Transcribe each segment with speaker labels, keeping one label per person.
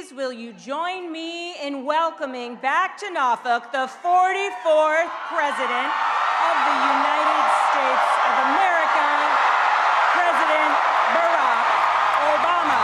Speaker 1: Will you join me in welcoming back to Norfolk the 44th President of the United States of America, President Barack Obama.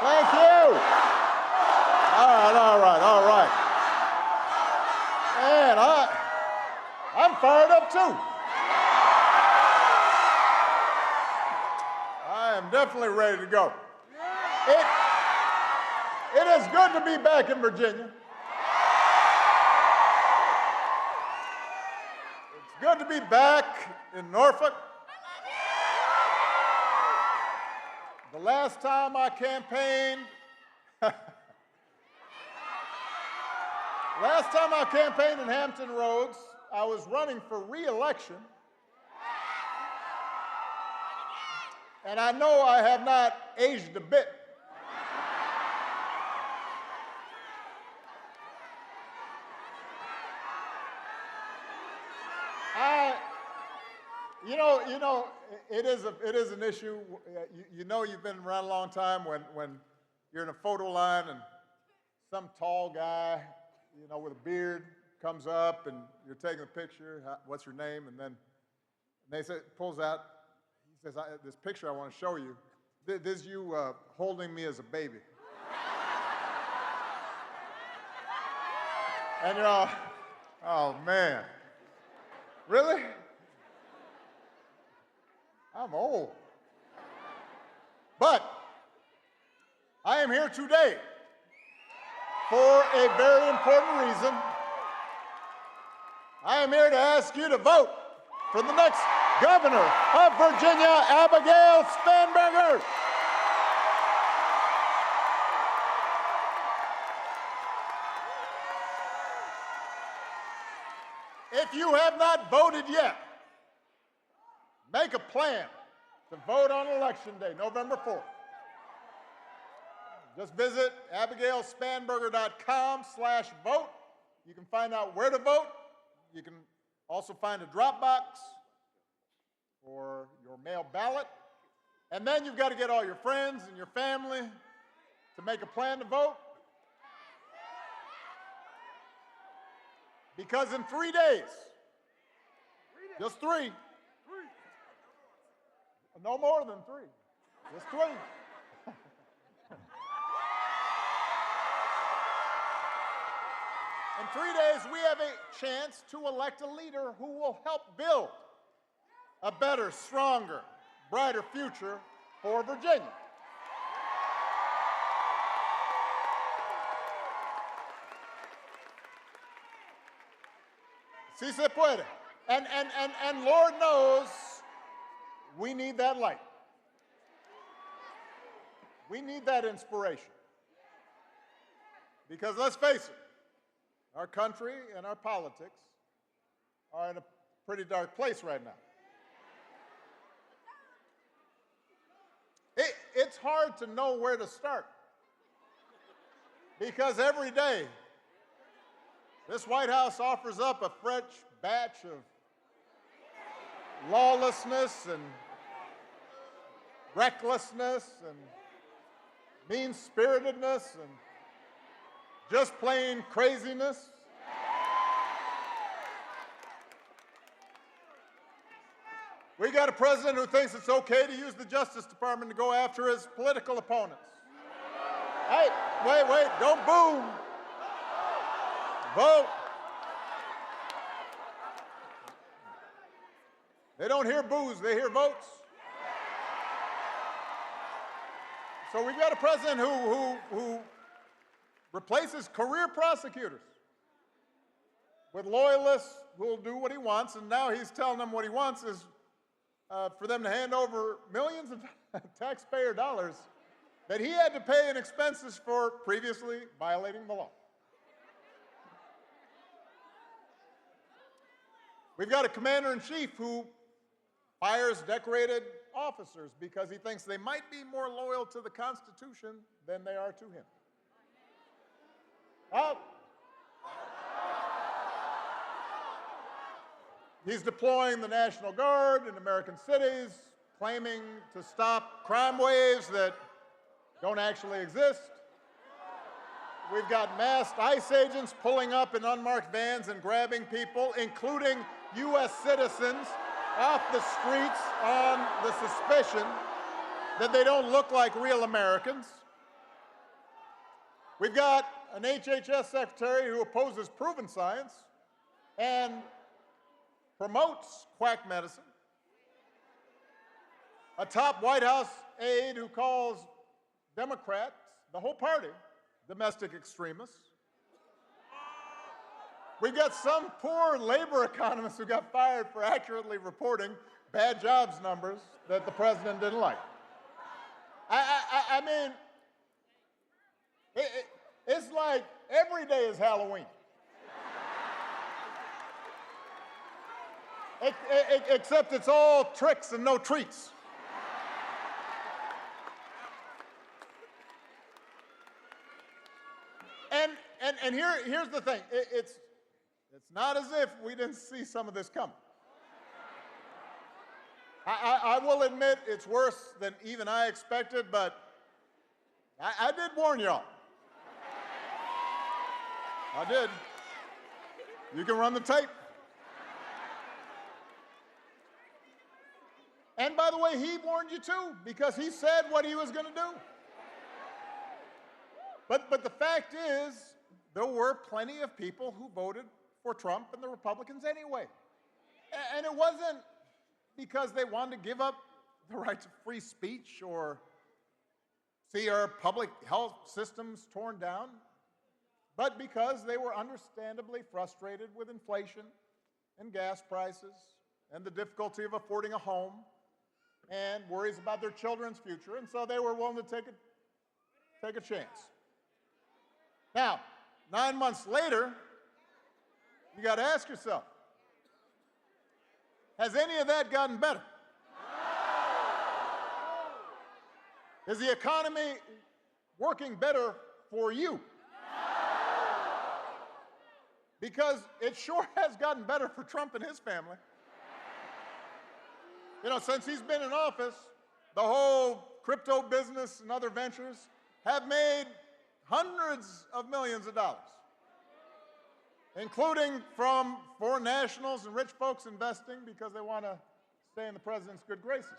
Speaker 2: Thank you. All right. Man, I'm fired up too. I am definitely ready to go. It is good to be back in Virginia. It's good to be back in Norfolk. The last time I campaigned, in Hampton Roads, I was running for re-election. And I know I have not aged a bit. It is an issue. You know you've been around a long time when you're in a photo line and some tall guy, with a beard comes up and you're taking a picture. What's your name? And then pulls out. He says, "This picture I want to show you. This is you holding me as a baby." And oh man, really? I'm old. But I am here today for a very important reason. I am here to ask you to vote for the next governor of Virginia, Abigail Spanberger. If you have not voted yet, make a plan to vote on Election Day, November 4th. Just visit abigailspanberger.com/vote. You can find out where to vote. You can also find a drop box for your mail ballot. And then you've got to get all your friends and your family to make a plan to vote. Because in 3 days, just 3, no more than 3, just 3. In 3 days, we have a chance to elect a leader who will help build a better, stronger, brighter future for Virginia. Si se puede. And Lord knows we need that light. We need that inspiration. Because let's face it, our country and our politics are in a pretty dark place right now. It's hard to know where to start. Because every day, this White House offers up a fresh batch of lawlessness and recklessness and mean-spiritedness and just plain craziness. We got a president who thinks it's okay to use the Justice Department to go after his political opponents. Hey, wait, don't boo. Vote. They don't hear boos, they hear votes. So we've got a president who replaces career prosecutors with loyalists who will do what he wants, and now he's telling them what he wants is for them to hand over millions of taxpayer dollars that he had to pay in expenses for previously violating the law. We've got a commander-in-chief who fires decorated officers because he thinks they might be more loyal to the Constitution than they are to him. He's deploying the National Guard in American cities, claiming to stop crime waves that don't actually exist. We've got masked ICE agents pulling up in unmarked vans and grabbing people, including U.S. citizens, off the streets on the suspicion that they don't look like real Americans. We've got an HHS secretary who opposes proven science and promotes quack medicine. A top White House aide who calls Democrats, the whole party, domestic extremists. We've got some poor labor economist who got fired for accurately reporting bad jobs numbers that the president didn't like. I mean, it's like every day is Halloween. Except it's all tricks and no treats. And here's the thing. It's not as if we didn't see some of this coming. I will admit it's worse than even I expected, but I did warn y'all. I did. You can run the tape. And by the way, he warned you too, because he said what he was going to do. But the fact is, there were plenty of people who voted for Trump and the Republicans anyway. And it wasn't because they wanted to give up the right to free speech or see our public health systems torn down, but because they were understandably frustrated with inflation and gas prices and the difficulty of affording a home and worries about their children's future, and so they were willing to take a chance. Now, 9 months later, you got to ask yourself, has any of that gotten better? Is the economy working better for you? Because it sure has gotten better for Trump and his family. You know, since he's been in office, the whole crypto business and other ventures have made hundreds of millions of dollars, including from foreign nationals and rich folks investing because they want to stay in the president's good graces.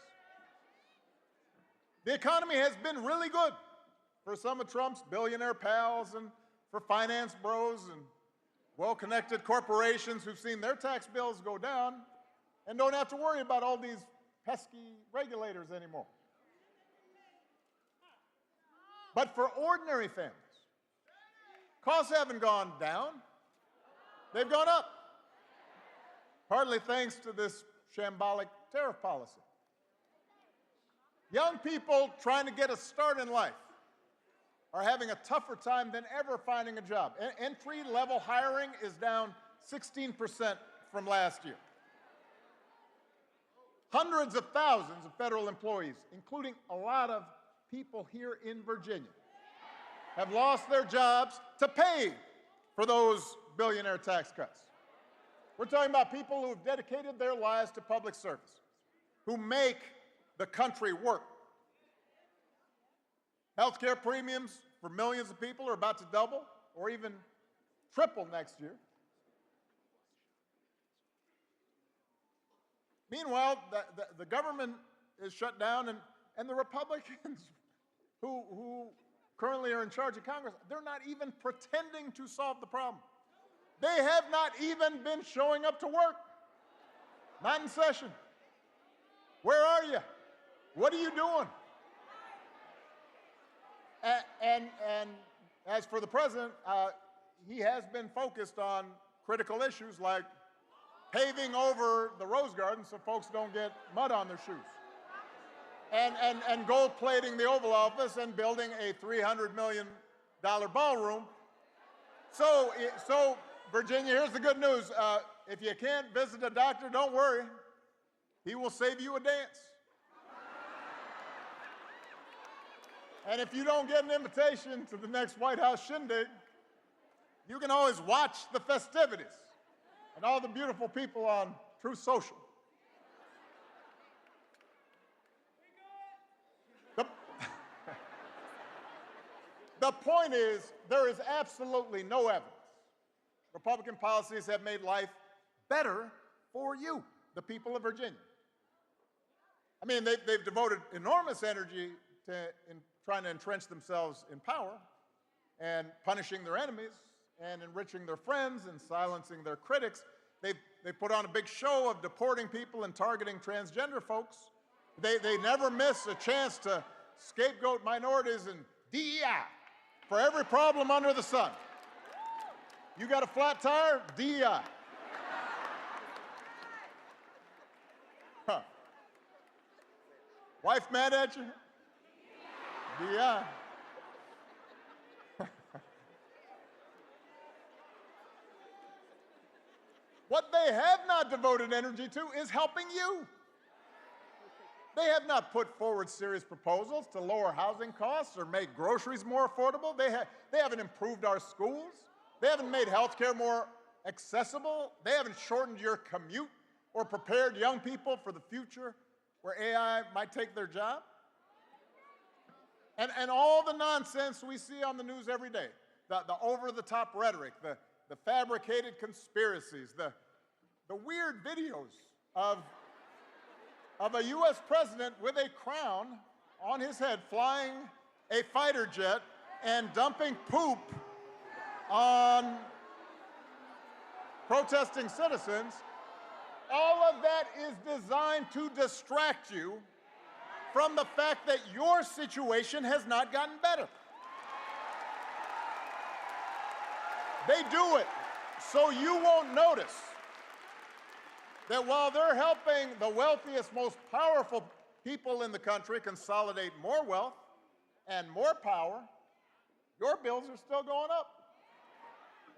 Speaker 2: The economy has been really good for some of Trump's billionaire pals and for finance bros and well-connected corporations who've seen their tax bills go down and don't have to worry about all these pesky regulators anymore. But for ordinary families, costs haven't gone down, they've gone up, partly thanks to this shambolic tariff policy. Young people trying to get a start in life are having a tougher time than ever finding a job. Entry-level hiring is down 16% from last year. Hundreds of thousands of federal employees, including a lot of people here in Virginia, have lost their jobs to pay for those billionaire tax cuts. We're talking about people who have dedicated their lives to public service, who make the country work. Healthcare premiums for millions of people are about to double or even triple next year. Meanwhile, the government is shut down, and the Republicans who currently are in charge of Congress, they're not even pretending to solve the problem. They have not even been showing up to work. Not in session. Where are you? What are you doing? And As for the president, he has been focused on critical issues like paving over the Rose Garden so folks don't get mud on their shoes, and gold plating the Oval Office and building a $300 million ballroom. So, Virginia, here's the good news. If you can't visit a doctor, don't worry. He will save you a dance. And if you don't get an invitation to the next White House shindig, you can always watch the festivities and all the beautiful people on Truth Social. The point is, there is absolutely no evidence Republican policies have made life better for you, the people of Virginia. I mean, they've devoted enormous energy in trying to entrench themselves in power and punishing their enemies and enriching their friends and silencing their critics. They put on a big show of deporting people and targeting transgender folks. They never miss a chance to scapegoat minorities and DEI for every problem under the sun. You got a flat tire? DEI. Huh. Wife mad at you? DEI. What they have not devoted energy to is helping you. They have not put forward serious proposals to lower housing costs or make groceries more affordable. They haven't improved our schools. They haven't made health care more accessible. They haven't shortened your commute or prepared young people for the future where AI might take their job. And all the nonsense we see on the news every day, the over-the-top rhetoric, the fabricated conspiracies, the weird videos of a U.S. president with a crown on his head flying a fighter jet and dumping poop on protesting citizens, all of that is designed to distract you from the fact that your situation has not gotten better. They do it so you won't notice that while they're helping the wealthiest, most powerful people in the country consolidate more wealth and more power, your bills are still going up.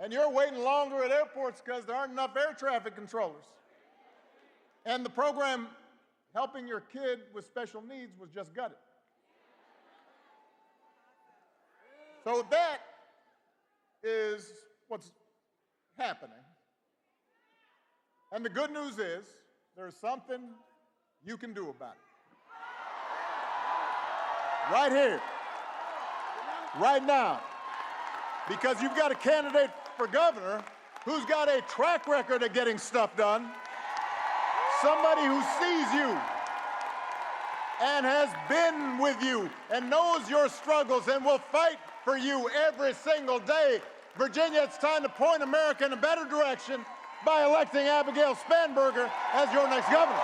Speaker 2: And you're waiting longer at airports because there aren't enough air traffic controllers. And the program helping your kid with special needs was just gutted. So that is what's happening. And the good news is there's something you can do about it. Right here, right now. Because you've got a candidate for governor who's got a track record of getting stuff done. Somebody who sees you and has been with you and knows your struggles and will fight for you every single day. Virginia, it's time to point America in a better direction by electing Abigail Spanberger as your next governor.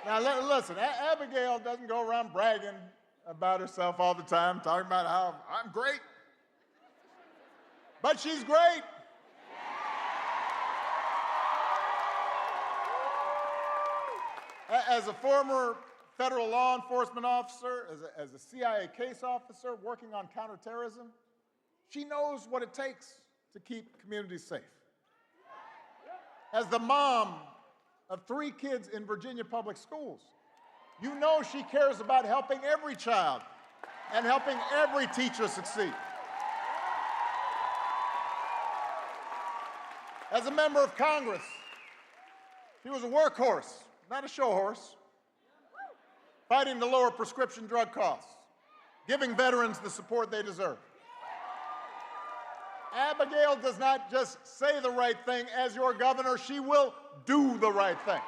Speaker 2: Now, listen, Abigail doesn't go around bragging about herself all the time, talking about how I'm great. But she's great. As a former federal law enforcement officer, as a CIA case officer working on counterterrorism, she knows what it takes to keep communities safe. As the mom of 3 kids in Virginia public schools, you know she cares about helping every child and helping every teacher succeed. As a member of Congress, she was a workhorse, not a show horse, fighting to lower prescription drug costs, giving veterans the support they deserve. Abigail does not just say the right thing as your governor, she will do the right thing.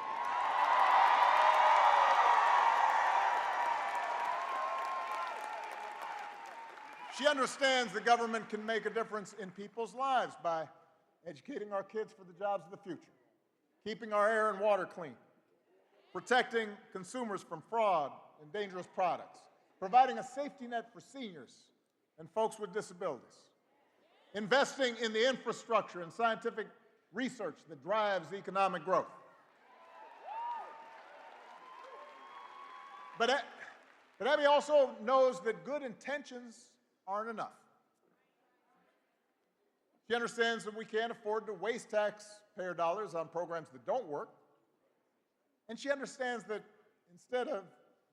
Speaker 2: She understands the government can make a difference in people's lives by educating our kids for the jobs of the future, keeping our air and water clean, protecting consumers from fraud and dangerous products, providing a safety net for seniors and folks with disabilities, investing in the infrastructure and scientific research that drives economic growth. But Abby also knows that good intentions aren't enough. She understands that we can't afford to waste taxpayer dollars on programs that don't work. And she understands that instead of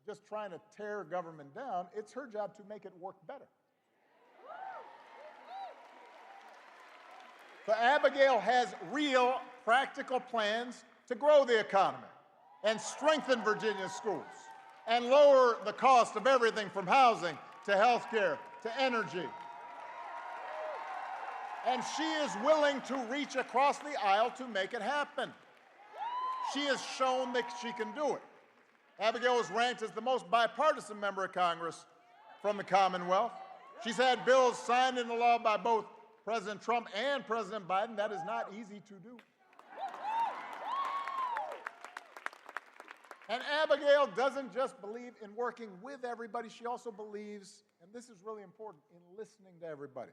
Speaker 2: just trying to tear government down, it's her job to make it work better. So Abigail has real, practical plans to grow the economy and strengthen Virginia's schools and lower the cost of everything from housing to health care to energy. And she is willing to reach across the aisle to make it happen. She has shown that she can do it. Abigail is ranked as the most bipartisan member of Congress from the Commonwealth. She's had bills signed into law by both President Trump and President Biden. That is not easy to do. And Abigail doesn't just believe in working with everybody, she also believes, and this is really important, in listening to everybody,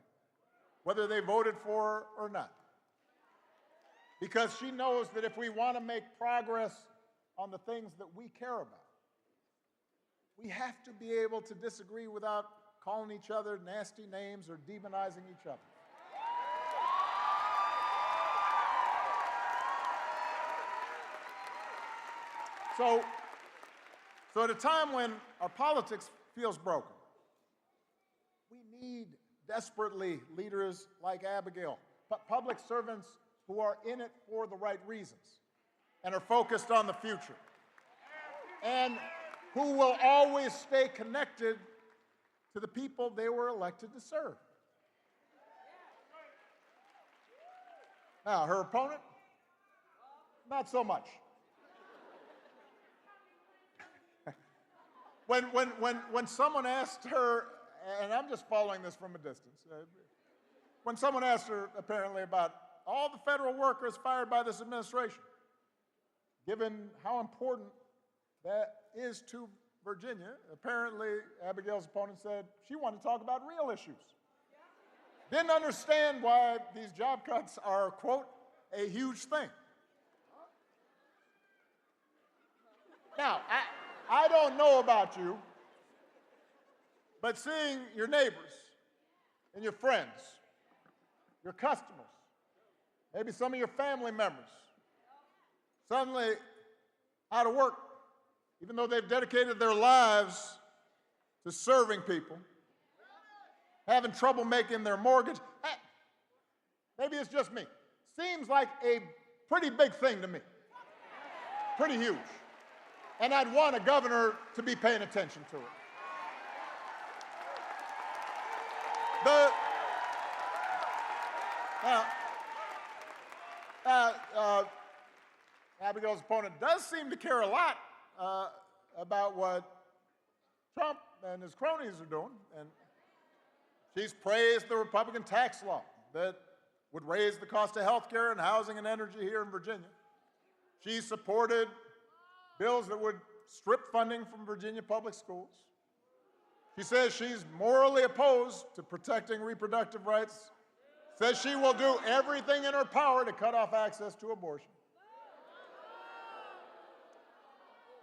Speaker 2: whether they voted for her or not. Because she knows that if we want to make progress on the things that we care about, we have to be able to disagree without calling each other nasty names or demonizing each other. So at a time when our politics feels broken, we need desperately leaders like Abigail, public servants who are in it for the right reasons and are focused on the future, and who will always stay connected to the people they were elected to serve. Now, her opponent, not so much. When someone asked her, and I'm just following this from a distance, when someone asked her apparently about all the federal workers fired by this administration, given how important that is to Virginia, apparently Abigail's opponent said she wanted to talk about real issues. Didn't understand why these job cuts are, quote, a huge thing. Now, I don't know about you, but seeing your neighbors and your friends, your customers, maybe some of your family members, suddenly out of work, even though they've dedicated their lives to serving people, having trouble making their mortgage, maybe it's just me. Seems like a pretty big thing to me, pretty huge. And I'd want a governor to be paying attention to it. Abigail's opponent does seem to care a lot about what Trump and his cronies are doing. And she's praised the Republican tax law that would raise the cost of health care and housing and energy here in Virginia. She supported bills that would strip funding from Virginia public schools. She says she's morally opposed to protecting reproductive rights, says she will do everything in her power to cut off access to abortion.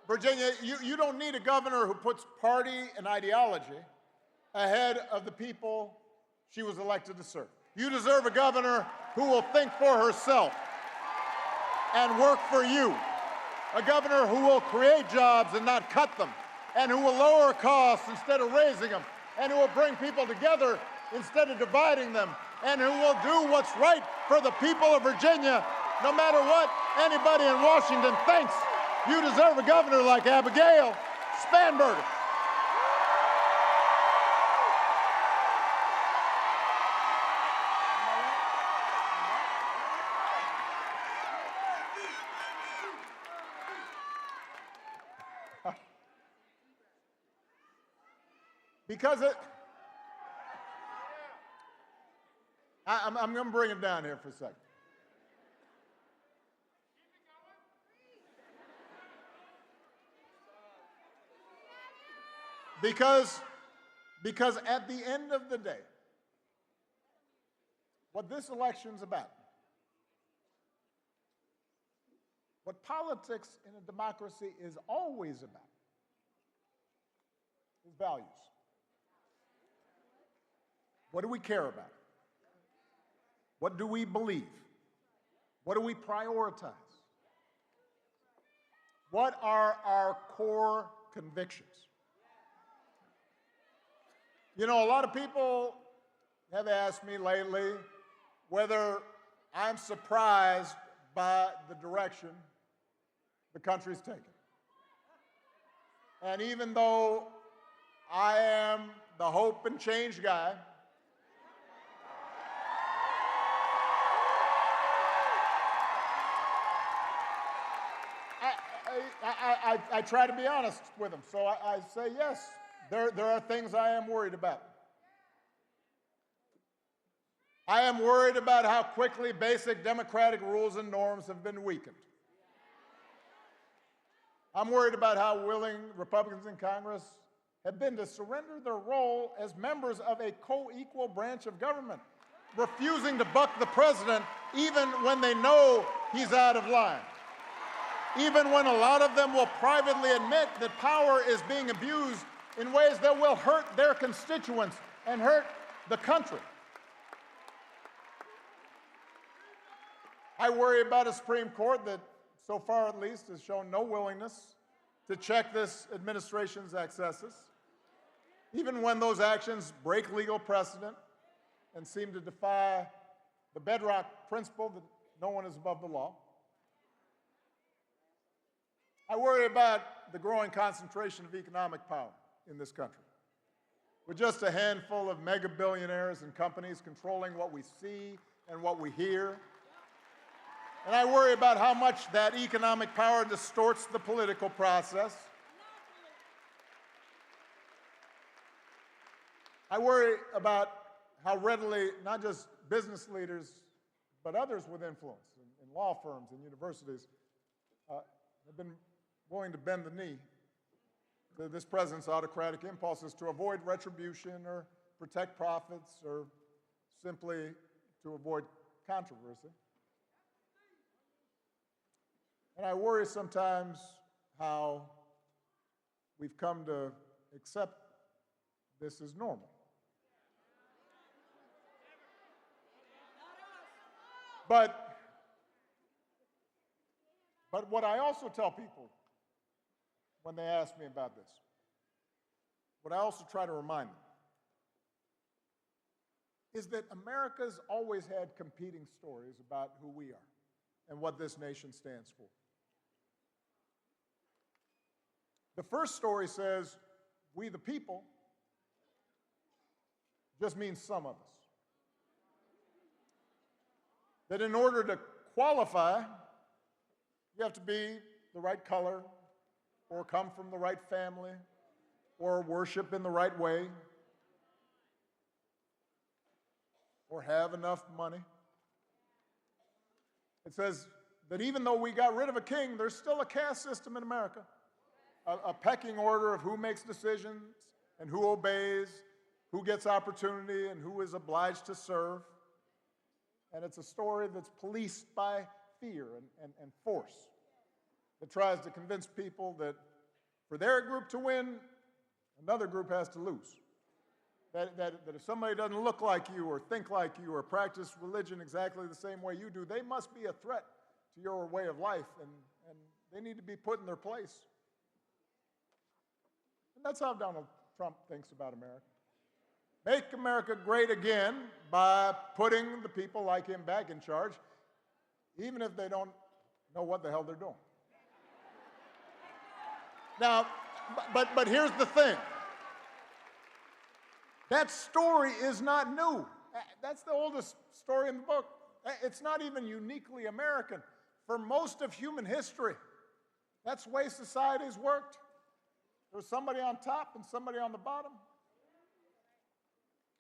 Speaker 2: Virginia, you don't need a governor who puts party and ideology ahead of the people she was elected to serve. You deserve a governor who will think for herself and work for you. A governor who will create jobs and not cut them, and who will lower costs instead of raising them, and who will bring people together instead of dividing them, and who will do what's right for the people of Virginia, no matter what anybody in Washington thinks. You deserve a governor like Abigail Spanberger. I'm going to bring it down here for a second. Because at the end of the day, what this election's about, what politics in a democracy is always about, is values. What do we care about? What do we believe? What do we prioritize? What are our core convictions? You know, a lot of people have asked me lately whether I'm surprised by the direction the country's taken. And even though I am the hope and change guy, I try to be honest with them. So I say, yes, there are things I am worried about. I am worried about how quickly basic democratic rules and norms have been weakened. I'm worried about how willing Republicans in Congress have been to surrender their role as members of a co-equal branch of government, refusing to buck the president even when they know he's out of line. Even when a lot of them will privately admit that power is being abused in ways that will hurt their constituents and hurt the country. I worry about a Supreme Court that, so far at least, has shown no willingness to check this administration's excesses, even when those actions break legal precedent and seem to defy the bedrock principle that no one is above the law. I worry about the growing concentration of economic power in this country, with just a handful of mega billionaires and companies controlling what we see and what we hear. And I worry about how much that economic power distorts the political process. I worry about how readily not just business leaders, but others with influence in law firms and universities have been willing to bend the knee to this president's autocratic impulses to avoid retribution or protect profits or simply to avoid controversy. And I worry sometimes how we've come to accept this as normal. But what I also tell people when they ask me about this, what I also try to remind them, is that America's always had competing stories about who we are and what this nation stands for. The first story says, we the people, just means some of us. That in order to qualify, you have to be the right color, or come from the right family, or worship in the right way, or have enough money. It says that even though we got rid of a king, there's still a caste system in America, a pecking order of who makes decisions and who obeys, who gets opportunity and who is obliged to serve. And it's a story that's policed by fear and force, that tries to convince people that for their group to win, another group has to lose. That if somebody doesn't look like you or think like you or practice religion exactly the same way you do, they must be a threat to your way of life, and they need to be put in their place. And that's how Donald Trump thinks about America. Make America great again by putting the people like him back in charge, even if they don't know what the hell they're doing. Now, but here's the thing. That story is not new. That's the oldest story in the book. It's not even uniquely American. For most of human history, that's the way societies worked. There was somebody on top and somebody on the bottom.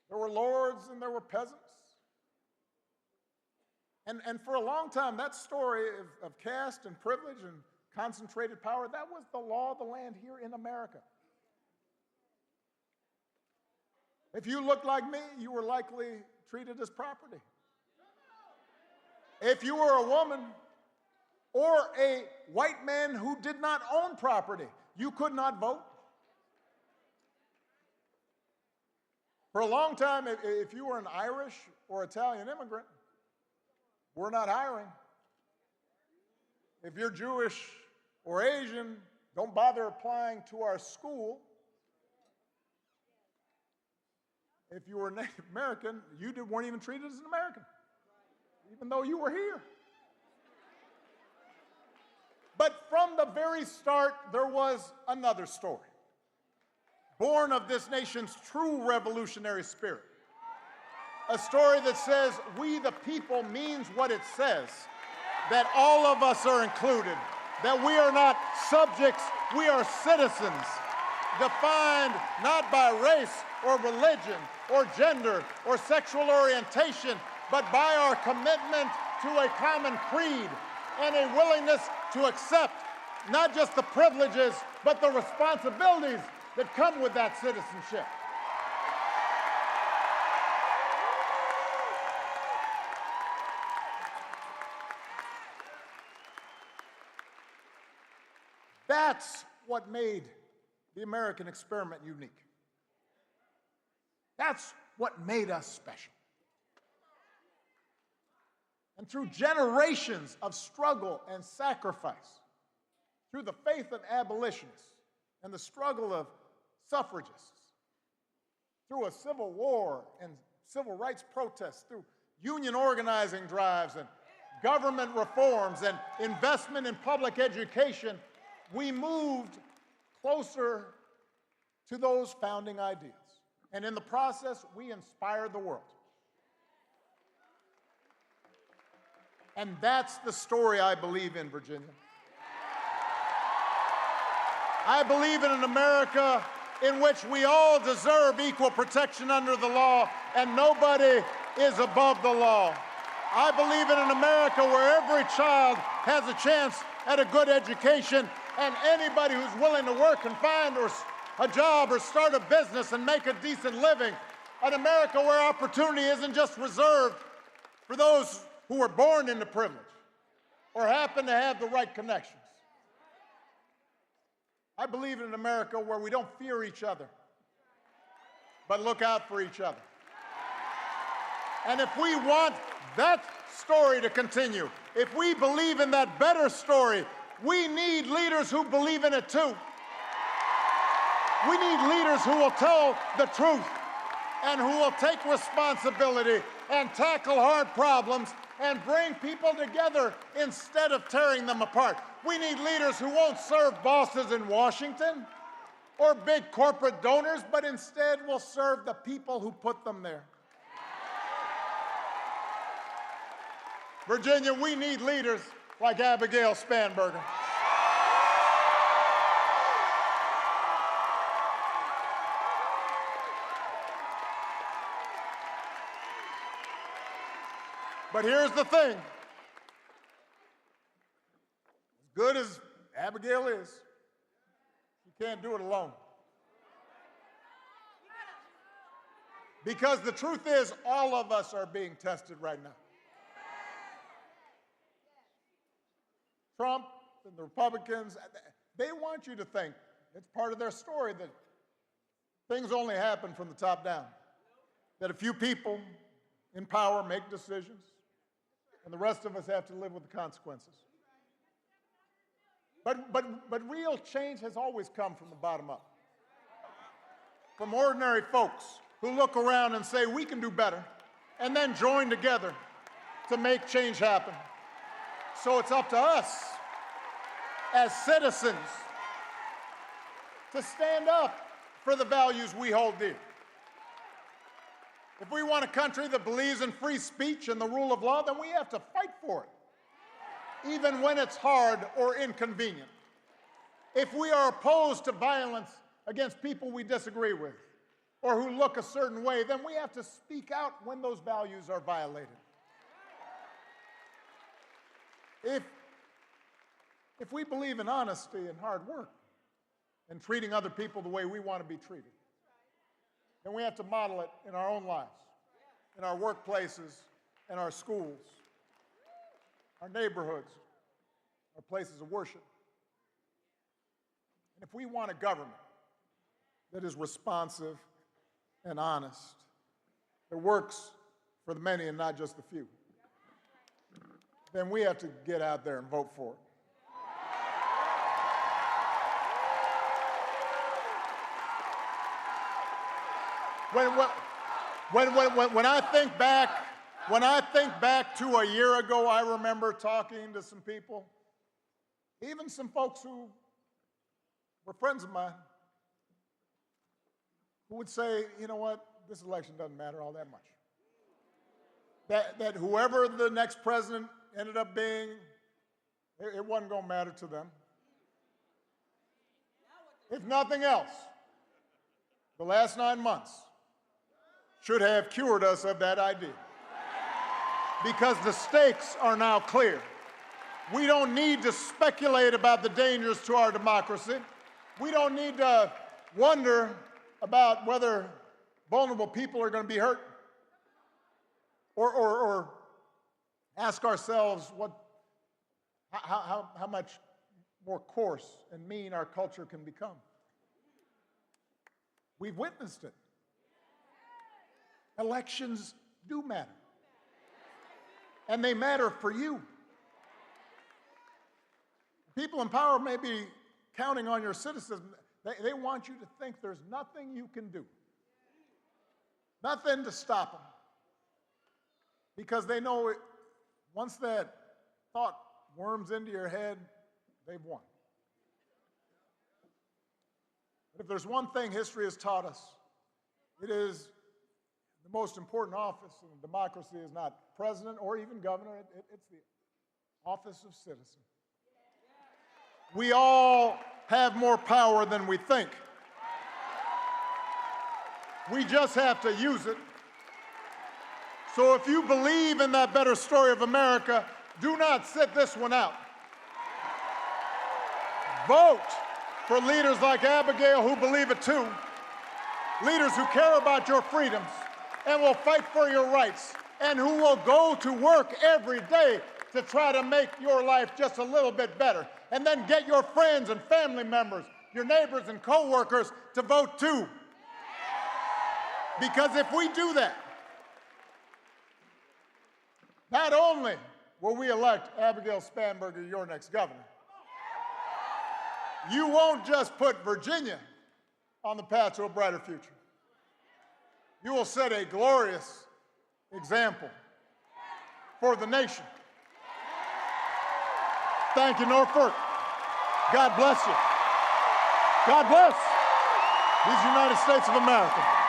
Speaker 2: There were lords and there were peasants. And for a long time, that story of caste and privilege and concentrated power, that was the law of the land here in America. If you looked like me, you were likely treated as property. If you were a woman or a white man who did not own property, you could not vote. For a long time, if you were an Irish or Italian immigrant, we're not hiring. If you're Jewish or Asian, don't bother applying to our school. If you were Native American, you weren't even treated as an American, even though you were here. But from the very start, there was another story, born of this nation's true revolutionary spirit. A story that says we the people means what it says, that all of us are included, that we are not subjects, we are citizens, defined not by race or religion or gender or sexual orientation, but by our commitment to a common creed and a willingness to accept not just the privileges, but the responsibilities that come with that citizenship. That's what made the American experiment unique. That's what made us special. And through generations of struggle and sacrifice, through the faith of abolitionists and the struggle of suffragists, through a civil war and civil rights protests, through union organizing drives and government reforms and investment in public education, we moved closer to those founding ideas. And in the process, we inspired the world. And that's the story I believe in, Virginia. I believe in an America in which we all deserve equal protection under the law and nobody is above the law. I believe in an America where every child has a chance at a good education and anybody who's willing to work and find a job or start a business and make a decent living. An America where opportunity isn't just reserved for those who were born into privilege or happen to have the right connections. I believe in an America where we don't fear each other, but look out for each other. And if we want that story to continue, if we believe in that better story, we need leaders who believe in it too. We need leaders who will tell the truth and who will take responsibility and tackle hard problems and bring people together instead of tearing them apart. We need leaders who won't serve bosses in Washington or big corporate donors, but instead will serve the people who put them there. Virginia, we need leaders like Abigail Spanberger. But here's the thing. As good as Abigail is, she can't do it alone. Because the truth is, all of us are being tested right now. Trump and the Republicans, they want you to think, it's part of their story, that things only happen from the top down. That a few people in power make decisions, and the rest of us have to live with the consequences. But real change has always come from the bottom up. From ordinary folks who look around and say, we can do better, and then join together to make change happen. So it's up to us as citizens to stand up for the values we hold dear. If we want a country that believes in free speech and the rule of law, then we have to fight for it, even when it's hard or inconvenient. If we are opposed to violence against people we disagree with or who look a certain way, then we have to speak out when those values are violated. If we believe in honesty and hard work and treating other people the way we want to be treated, then we have to model it in our own lives, in our workplaces, in our schools, our neighborhoods, our places of worship. And if we want a government that is responsive and honest, that works for the many and not just the few, then we have to get out there and vote for it. When I think back to a year ago, I remember talking to some people, even some folks who were friends of mine, who would say, you know what, this election doesn't matter all that much. That whoever the next president ended up being, it wasn't going to matter to them. If nothing else, the last 9 months should have cured us of that idea. Because the stakes are now clear. We don't need to speculate about the dangers to our democracy. We don't need to wonder about whether vulnerable people are going to be hurt. Or ask ourselves how much more coarse and mean our culture can become. We've witnessed it. Elections do matter. And they matter for you. People in power may be counting on your citizens. They want you to think there's nothing you can do. Nothing to stop them. Because they know once that thought worms into your head, they've won. But if there's one thing history has taught us, it is the most important office in a democracy is not president or even governor, it's the office of citizen. We all have more power than we think. We just have to use it. So if you believe in that better story of America, do not sit this one out. Vote for leaders like Abigail who believe it too, leaders who care about your freedoms and will fight for your rights, and who will go to work every day to try to make your life just a little bit better. And then get your friends and family members, your neighbors and coworkers to vote too. Because if we do that, not only will we elect Abigail Spanberger, your next governor, you won't just put Virginia on the path to a brighter future. You will set a glorious example for the nation. Thank you, Norfolk. God bless you. God bless these United States of America.